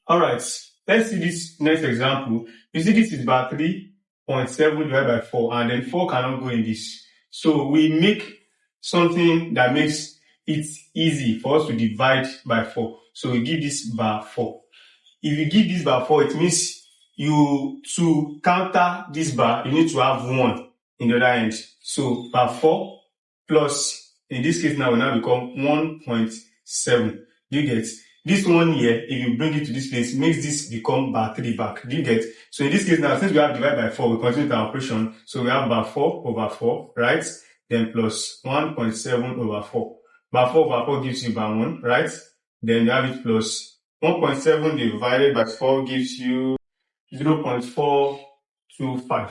Alright, let's see this next example. You see this is bar 3.7 divided by 4, and then 4 cannot go in this. So we make something that makes it easy for us to divide by 4. So we give this bar 4. If you give this bar 4, it means to counter this bar, you need to have 1 in the other end. So bar 4 plus, in this case now, will now become 1.7. Do you get? This one here, if you bring it to this place, makes this become bar 3 back. Do you get? So in this case now, since we have divided by 4, we continue the operation. So we have bar 4 over 4, right? Then plus 1.7 over 4. Bar 4 over 4 gives you bar 1, right? Then you have it plus 1.7 divided by 4 gives you 0.425.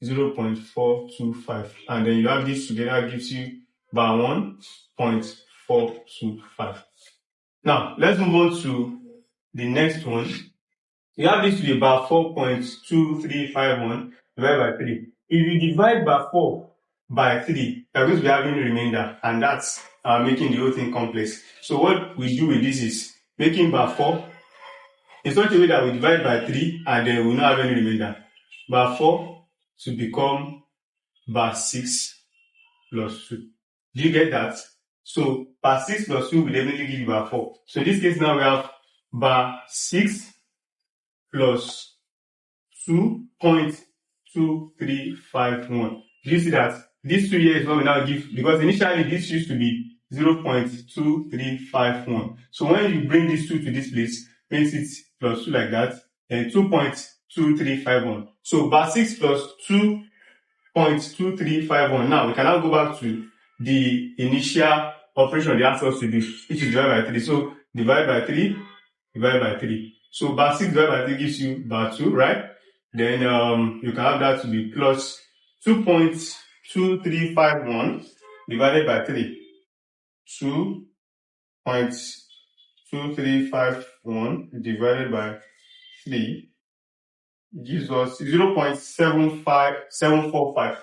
0.425. And then you have this together gives you bar 1.425. Now, let's move on to the next one. You have this to be bar 4.2351 divided by 3. If you divide bar 4 by 3, you're going to be having a remainder, and that's making the whole thing complex. So what we do with this is making bar 4 in such a way that we divide by 3 and then we will not have any remainder. Bar 4 to become bar 6 plus 2. Do you get that? So bar 6 plus 2 will definitely give you bar 4. So in this case now we have bar 6 plus 2.2351. Do you see that? This 2 here is what we now give, because initially this used to be 0.2351. So when you bring this 2 to this place, makes it plus 2 like that, and 2.2351. So bar 6 plus 2.2351. Now we can now go back to the initial operation they asked us to do, which is divided by 3. So divide by 3, divide by 3. So bar 6 divided by 3 gives you bar 2, right? Then you can have that to be plus 2.2351 divided by 3. 2.2351 divided by 3 gives us 0.745.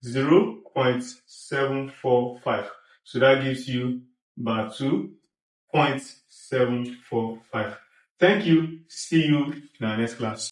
0.745. So that gives you bar 2.745. Thank you. See you in our next class.